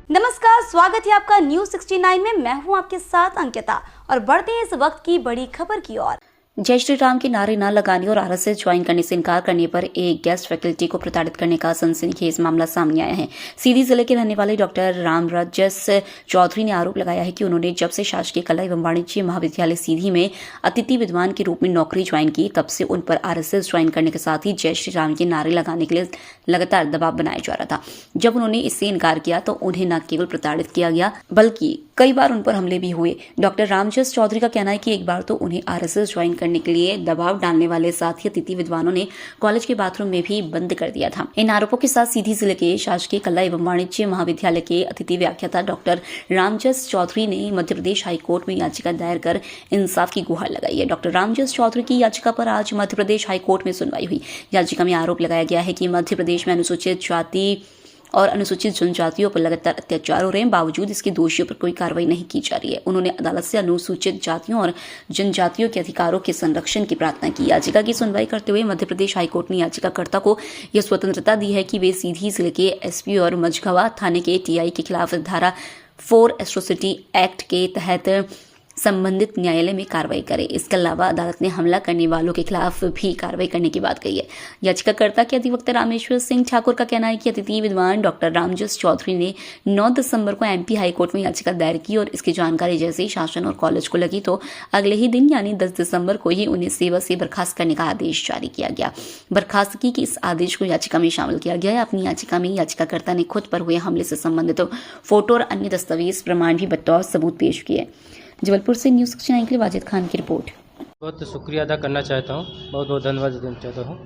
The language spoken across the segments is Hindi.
नमस्कार, स्वागत है आपका न्यूज 69 में। मैं हूं आपके साथ अंकिता और बढ़ते हैं इस वक्त की बड़ी खबर की ओर। जय श्री राम के नारे न लगाने और आरएसएस ज्वाइन करने से इनकार करने पर एक गेस्ट फैकल्टी को प्रताड़ित करने का सनसनीखेज मामला सामने आया है। सीधी जिले के रहने वाले डॉक्टर रामराजस चौधरी ने आरोप लगाया है कि उन्होंने जब से शासकीय कला एवं वाणिज्य महाविद्यालय सीधी में अतिथि विद्वान के रूप में नौकरी ज्वाइन की, तब से उन पर आरएसएस ज्वाइन करने के साथ ही जय श्री राम के नारे लगाने के लिए लगातार दबाव बनाया जा रहा था। जब उन्होंने इससे इनकार किया तो उन्हें न केवल प्रताड़ित किया गया बल्कि कई बार उन पर हमले भी हुए। डॉक्टर रामराजस चौधरी का कहना है कि एक बार तो उन्हें आरएसएस ज्वाइन करने के लिए दबाव डालने वाले साथ ही अतिथि विद्वानों ने कॉलेज के बाथरूम में भी बंद कर दिया था। इन आरोपों के साथ सीधी जिले के शासकीय कला एवं वाणिज्य महाविद्यालय के अतिथि व्याख्याता डॉक्टर रामराजस चौधरी ने मध्य प्रदेश हाईकोर्ट में याचिका दायर कर इंसाफ की गुहार लगाई है। डॉक्टर रामराजस चौधरी की याचिका पर आज मध्य प्रदेश हाईकोर्ट में सुनवाई हुई। याचिका में आरोप लगाया गया है कि मध्य प्रदेश में अनुसूचित जाति और अनुसूचित जनजातियों पर लगातार अत्याचार हो रहे हैं, बावजूद इसके दोषियों पर कोई कार्रवाई नहीं की जा रही है। उन्होंने अदालत से अनुसूचित जातियों और जनजातियों के अधिकारों के संरक्षण की प्रार्थना की। याचिका की सुनवाई करते हुए मध्य प्रदेश हाईकोर्ट ने याचिकाकर्ता को यह स्वतंत्रता दी है कि वे सीधी जिले के एसपी और मझगवा थाने के टीआई के खिलाफ धारा 4 एट्रोसिटी एक्ट के तहत संबंधित न्यायालय में कार्रवाई करे। इसके अलावा अदालत ने हमला करने वालों के खिलाफ भी कार्रवाई करने की बात कही है। याचिकाकर्ता के अधिवक्ता रामेश्वर सिंह ठाकुर का कहना है कि अतिथि विद्वान डॉक्टर रामराजस चौधरी ने 9 दिसंबर को एमपी हाईकोर्ट में याचिका दायर की और इसकी जानकारी जैसे ही शासन और कॉलेज को लगी तो अगले ही दिन यानी 10 दिसंबर को ही उन्हें सेवा से बर्खास्त करने का आदेश जारी किया गया। बर्खास्तगी के इस आदेश को याचिका में शामिल किया गया है। अपनी याचिका में याचिकाकर्ता ने खुद पर हुए हमले से संबंधित फोटो और अन्य दस्तावेज प्रमाण भी बतौर सबूत पेश किए। जबलपुर से न्यूज़ 69 के लिए वाजिद खान की रिपोर्ट। बहुत शुक्रिया अदा करना चाहता हूँ, बहुत बहुत धन्यवाद देना चाहता हूँ।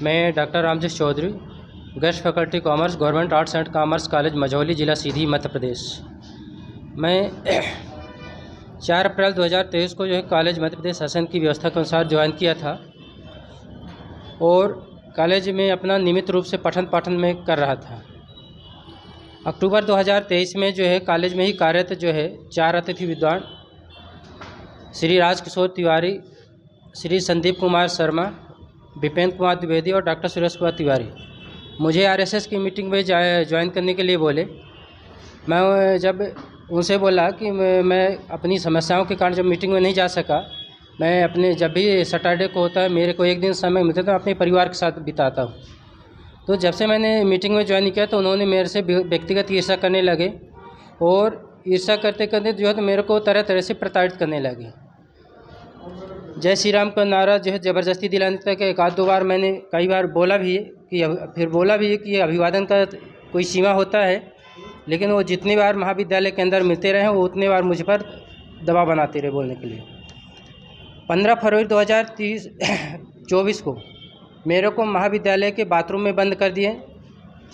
मैं doctor Ramrajas Chaudhary, guest faculty commerce, government arts and commerce college Majhauli, जिला सीधी, मध्य प्रदेश। मैं 4 अप्रैल 2023 को जो है कॉलेज मध्य प्रदेश शासन की व्यवस्था के अनुसार ज्वाइन किया था और कॉलेज में अपना नियमित रूप से पठन पाठन में कर रहा था। अक्टूबर 2023 में जो है कॉलेज में ही कार्यरत जो है 4 अतिथि विद्वान श्री राजकिशोर तिवारी, श्री संदीप कुमार शर्मा, विपेंद्र कुमार द्विवेदी और डॉक्टर सुरेश कुमार तिवारी मुझे आरएसएस की मीटिंग में ज्वाइन करने के लिए बोले। मैं जब उनसे बोला कि मैं अपनी समस्याओं के कारण जब मीटिंग में नहीं जा सका, मैं अपने जब भी सैटरडे को होता है मेरे को एक दिन समय मिलता है तो अपने परिवार के साथ बिताता हूँ। तो जब से मैंने मीटिंग में ज्वाइन किया तो उन्होंने मेरे से व्यक्तिगत ईर्ष्या करने लगे और ईर्ष्या करते करते जो है तो मेरे को तरह तरह से प्रताड़ित करने लगे। जय श्री राम का नारा जो है ज़बरदस्ती दिलाने तक एक आध दो बार मैंने कई बार बोला भी है कि अभिवादन का कोई सीमा होता है, लेकिन वो जितनी बार महाविद्यालय के अंदर मिलते रहे वो उतने बार मुझ पर दबाव बनाते रहे बोलने के लिए। 15 फरवरी 2024 को मेरे को महाविद्यालय के बाथरूम में बंद कर दिए।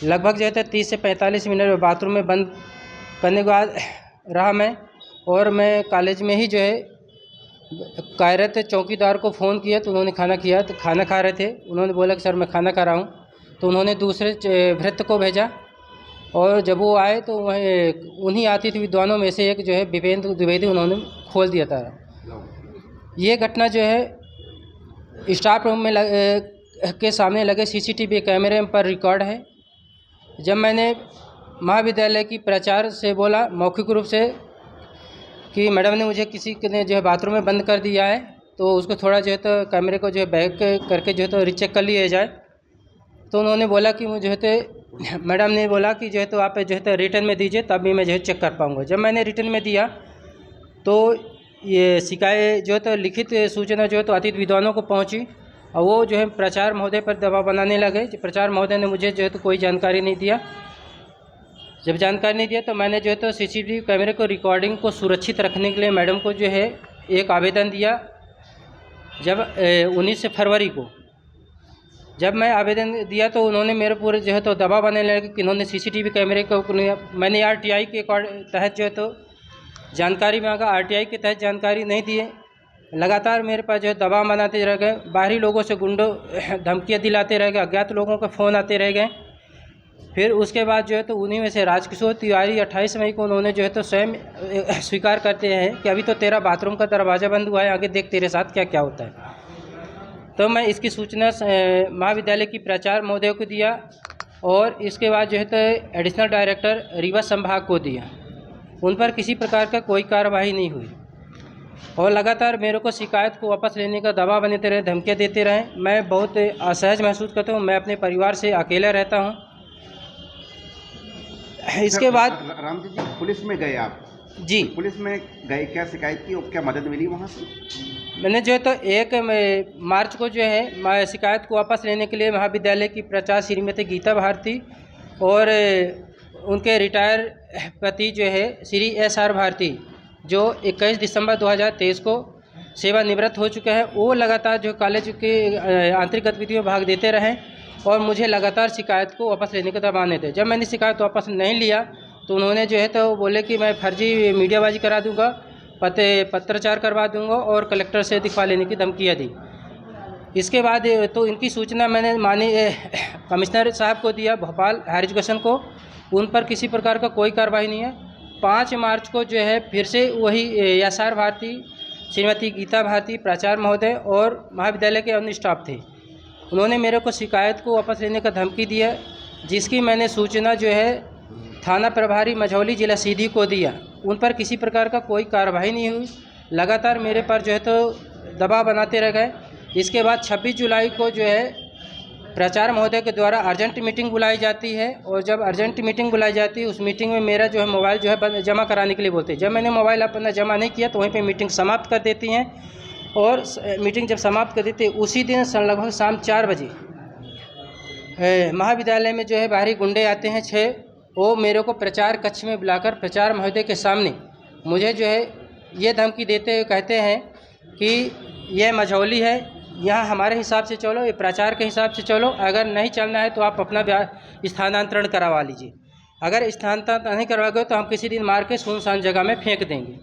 लगभग जो है 30 से 45 मिनट में बाथरूम में बंद करने के बाद रहा मैं, और मैं कॉलेज में ही जो है कार्यरत चौकीदार को फ़ोन किया तो उन्होंने खाना खा रहे थे। उन्होंने बोला कि सर मैं खाना खा रहा हूँ, तो उन्होंने दूसरे भृत्य को भेजा और जब वो आए तो वह उन्हीं अतिथि विद्वानों में से एक जो है विपेंद्र द्विवेदी उन्होंने खोल दिया था। ये घटना जो है स्टाफ रूम में के सामने लगे सीसीटीवी कैमरे पर रिकॉर्ड है। जब मैंने महाविद्यालय की प्राचार्य से बोला मौखिक रूप से कि मैडम ने मुझे किसी ने जो है बाथरूम में बंद कर दिया है, तो उसको थोड़ा जो है तो कैमरे को जो है बैक करके जो है तो रीचेक कर लिया जाए, तो उन्होंने बोला कि मुझे तो मैडम ने बोला कि जो है तो आप जो है तो रिटर्न में दीजिए तभी मैं जो है चेक कर पाऊँगा। जब मैंने रिटर्न में दिया तो ये शिकायत जो है तो लिखित सूचना जो है तो अतिथि विद्वानों को पहुँची और वो जो है प्राचार्य महोदय पर दबाव बनाने लगे। प्राचार्य महोदय ने मुझे जो है तो कोई जानकारी नहीं दिया। जब जानकारी नहीं दिया तो मैंने जो है तो सीसीटीवी कैमरे को रिकॉर्डिंग को सुरक्षित रखने के लिए मैडम को जो है एक आवेदन दिया। जब 19 फरवरी को जब मैं आवेदन दिया तो उन्होंने मेरे पूरे जो है तो दबाव बनाने लगे कि इन्होंने सीसीटीवी कैमरे को मैंने आरटीआई के तहत जो है तो जानकारी मांगा, आरटीआई के तहत जानकारी नहीं दिए। लगातार मेरे पास जो है दबाव बनाते रह गए, बाहरी लोगों से गुंडों धमकियाँ दिलाते रह गए, अज्ञात लोगों के फ़ोन आते रह गए। फिर उसके बाद जो है तो उन्हीं में से राजकिशोर तिवारी 28 मई को उन्होंने जो है तो स्वयं स्वीकार करते हैं कि अभी तो तेरा बाथरूम का दरवाज़ा बंद हुआ है, आगे देख तेरे साथ क्या क्या होता है। तो मैं इसकी सूचना महाविद्यालय की प्राचार्य महोदय को दिया और इसके बाद जो है तो एडिशनल डायरेक्टर रीवा संभाग को दिया। उन पर किसी प्रकार का कोई कार्रवाई नहीं हुई और लगातार मेरे को शिकायत को वापस लेने का दबाव बनाते रहे, धमकियाँ देते रहे। मैं बहुत असहज महसूस करता हूँ। मैं अपने परिवार से अकेला रहता हूँ। इसके बाद राम जी पुलिस में गए आप? जी, पुलिस में गए, क्या शिकायत की और क्या मदद मिली वहाँ से? मैंने जो है तो 1 मार्च को जो है शिकायत को वापस लेने के लिए महाविद्यालय की प्राचार्य श्रीमती गीता भारती और उनके रिटायर पति जो है श्री SR भारती, जो 21 दिसंबर 2023 को सेवानिवृत्त हो चुके हैं, वो लगातार जो कॉलेज के आंतरिक गतिविधियों में भाग देते रहे और मुझे लगातार शिकायत को वापस लेने के दबाव थे। जब मैंने शिकायत वापस नहीं लिया तो उन्होंने जो है तो बोले कि मैं फर्जी मीडियाबाजी करा दूंगा, पत्रचार करवा दूंगा और कलेक्टर से दिखवा लेने की धमकियाँ दी। इसके बाद तो इनकी सूचना मैंने माननीय कमिश्नर साहब को दिया, भोपाल हायर एजुकेशन को। उन पर किसी प्रकार का कोई कार्रवाई नहीं है। 5 मार्च को जो है फिर से वही SR भारती, श्रीमती गीता भारती प्राचार्य महोदय और महाविद्यालय के अन्य स्टाफ थे, उन्होंने मेरे को शिकायत को वापस लेने का धमकी दिया, जिसकी मैंने सूचना जो है थाना प्रभारी मझौली जिला सीधी को दिया। उन पर किसी प्रकार का कोई कार्रवाई नहीं हुई। लगातार मेरे पर जो है तो दबाव बनाते रह गए। इसके बाद 26 जुलाई को जो है प्राचार्य महोदय के द्वारा अर्जेंट मीटिंग बुलाई जाती है और जब अर्जेंट मीटिंग बुलाई जाती है उस मीटिंग में मेरा जो है मोबाइल जो है जमा कराने के लिए बोलते हैं। जब मैंने मोबाइल अपना जमा नहीं किया तो वहीं पे मीटिंग समाप्त कर देती हैं और मीटिंग जब समाप्त कर देती है उसी दिन लगभग शाम 4 बजे महाविद्यालय में जो है बाहरी गुंडे आते हैं 6, वो मेरे को प्रचार कक्ष में बुलाकर प्राचार्य महोदय के सामने मुझे जो है ये धमकी देते हुए कहते हैं कि यह मझौली है, यहाँ हमारे हिसाब से चलो, ये प्राचार्य के हिसाब से चलो, अगर नहीं चलना है तो आप अपना स्थानांतरण करवा लीजिए, अगर स्थानांतरण नहीं करवाओगे तो हम किसी दिन मार के सुनसान जगह में फेंक देंगे।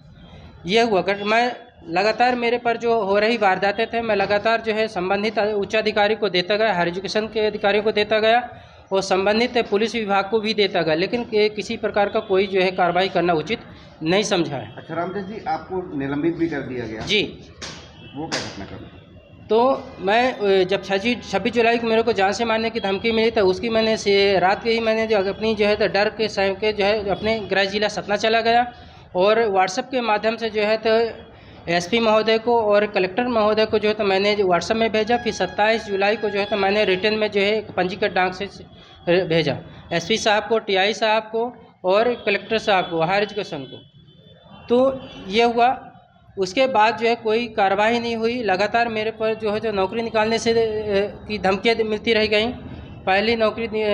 ये हुआ। मैं लगातार मेरे पर जो हो रही वारदातें थे मैं लगातार जो है संबंधित उच्चाधिकारी को देता गया, हायर एजुकेशन के अधिकारियों को देता गया और संबंधित पुलिस विभाग को भी देता गया, लेकिन किसी प्रकार का कोई जो है कार्रवाई करना उचित नहीं समझा है। अच्छा रामदेव जी, आपको निलंबित भी कर दिया गया? जी। वो क्या घटना कर? तो मैं जब 26 जुलाई को मेरे को जान से मारने की धमकी मिली तो उसकी मैंने रात के ही मैंने जो अपनी जो है तो डर के समय के जो है अपने गृह जिला सतना चला गया और व्हाट्सएप के माध्यम से जो है तो SP महोदय को और कलेक्टर महोदय को जो है तो मैंने व्हाट्सएप में भेजा। फिर 27 जुलाई को जो है तो मैंने रिटर्न में जो है पंजीकृत डाक से भेजा SP साहब को, TI साहब को और कलेक्टर साहब को, हायर एजुकेशन को। तो ये हुआ। उसके बाद जो है कोई कार्रवाई नहीं हुई। लगातार मेरे पर जो है जो नौकरी निकालने से की धमकियाँ मिलती रह गई। पहली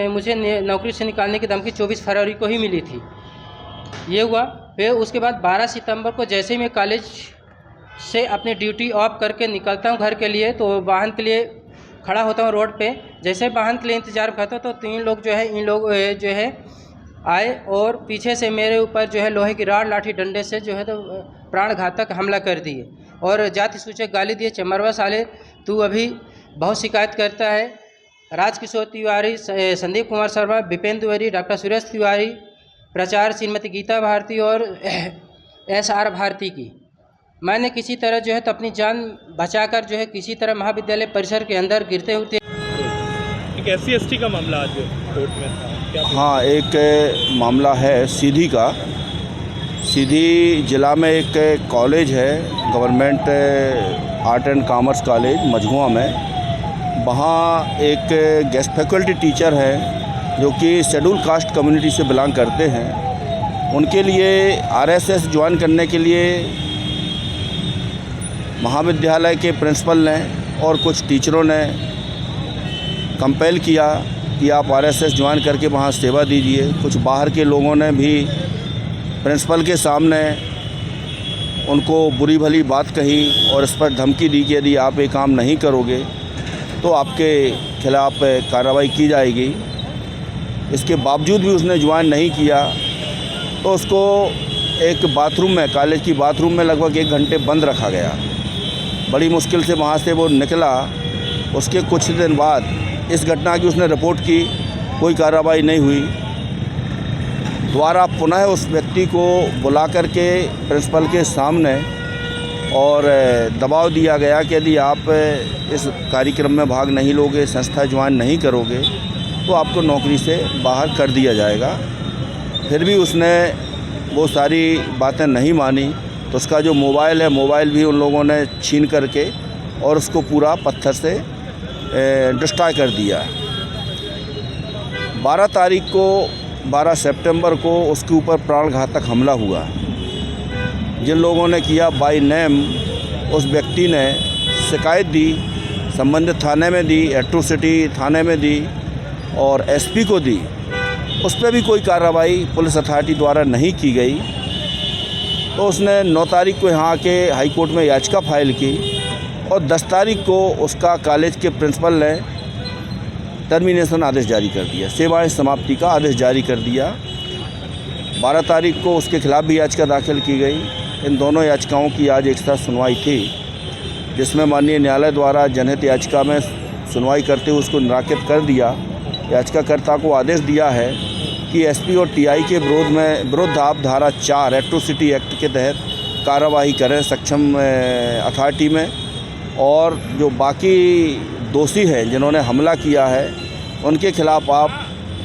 मुझे नौकरी से निकालने की धमकी 24 फरवरी को ही मिली थी। ये हुआ। फिर उसके बाद 12 सितंबर को जैसे ही मैं कॉलेज से अपनी ड्यूटी ऑफ करके निकलता हूँ घर के लिए तो वाहन के लिए खड़ा होता हूँ रोड पे। जैसे वाहन के लिए इंतज़ार करता हूँ तो 3 लोग जो है इन लोग जो है आए और पीछे से मेरे ऊपर जो है लोहे की राड लाठी डंडे से जो है तो प्राण घातक हमला कर दिए और जाति सूचक गाली दिए। चमरवा साले तू अभी बहुत शिकायत करता है। राजकिशोर तिवारी, संदीप कुमार शर्मा, विपेंद्र द्विवेदी, डॉक्टर सुरेश तिवारी, प्राचार्य श्रीमती गीता भारती और SR भारती की मैंने किसी तरह जो है तो अपनी जान बचाकर जो है किसी तरह महाविद्यालय परिसर के अंदर गिरते हुए एक SC/ST का मामला आज कोर्ट में था क्या? हाँ, एक मामला है सीधी का। सीधी जिला में एक कॉलेज है, government art and commerce college Majhua में। वहाँ एक गेस्ट फैकल्टी टीचर है जो कि शेड्यूल कास्ट कम्युनिटी से बिलोंग करते हैं। उनके लिए RSS ज्वाइन करने के लिए महाविद्यालय के प्रिंसिपल ने और कुछ टीचरों ने कंपेल किया कि आप RSS ज्वाइन करके वहाँ सेवा दीजिए। कुछ बाहर के लोगों ने भी प्रिंसिपल के सामने उनको बुरी भली बात कही और इस पर धमकी दी कि यदि आप ये काम नहीं करोगे तो आपके खिलाफ़ कार्रवाई की जाएगी। इसके बावजूद भी उसने ज्वाइन नहीं किया तो उसको एक बाथरूम में, कॉलेज की बाथरूम में लगभग 1 घंटे बंद रखा गया। बड़ी मुश्किल से वहाँ से वो निकला। उसके कुछ दिन बाद इस घटना की उसने रिपोर्ट की, कोई कार्रवाई नहीं हुई। दोबारा पुनः उस व्यक्ति को बुला कर के प्रिंसिपल के सामने और दबाव दिया गया कि यदि आप इस कार्यक्रम में भाग नहीं लोगे, संस्था ज्वाइन नहीं करोगे तो आपको नौकरी से बाहर कर दिया जाएगा। फिर भी उसने वो सारी बातें नहीं मानी, तो उसका जो मोबाइल है, मोबाइल भी उन लोगों ने छीन करके और उसको पूरा पत्थर से डिस्ट्रॉय कर दिया। 12 सितंबर को उसके ऊपर प्राणघातक हमला हुआ। जिन लोगों ने किया बाय नेम, उस व्यक्ति ने शिकायत दी, संबंधित थाने में दी, एट्रोसिटी थाने में दी और एसपी को दी। उस पर भी कोई कार्रवाई पुलिस अथॉरिटी द्वारा नहीं की गई। तो उसने 9 तारीख को यहाँ के हाई कोर्ट में याचिका फाइल की और 10 तारीख को उसका कॉलेज के प्रिंसिपल ने टर्मिनेशन आदेश जारी कर दिया, सेवाएं समाप्ति का आदेश जारी कर दिया। 12 तारीख को उसके खिलाफ़ भी याचिका दाखिल की गई। इन दोनों याचिकाओं की आज एक साथ सुनवाई थी, जिसमें माननीय न्यायालय द्वारा जनहित याचिका में सुनवाई करते हुए उसको निराकृत कर दिया। याचिकाकर्ता को आदेश दिया है कि एसपी और टीआई के विरुद्ध आप धारा 4 एट्रोसिटी एक्ट के तहत कार्रवाई करें सक्षम अथॉरिटी में, और जो बाकी दोषी हैं जिन्होंने हमला किया है उनके खिलाफ़ आप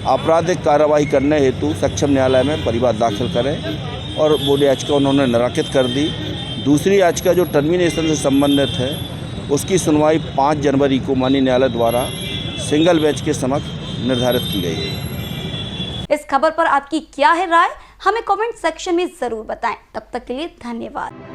आपराधिक कार्रवाई करने हेतु सक्षम न्यायालय में परिवाद दाखिल करें। और वो याचिका उन्होंने निराकृत कर दी। दूसरी याचिका जो टर्मिनेशन से संबंधित है, उसकी सुनवाई 5 जनवरी को माननीय न्यायालय द्वारा सिंगल बेंच के समक्ष निर्धारित की गई है। इस खबर पर आपकी क्या है राय, हमें कमेंट सेक्शन में जरूर बताएं। तब तक के लिए धन्यवाद।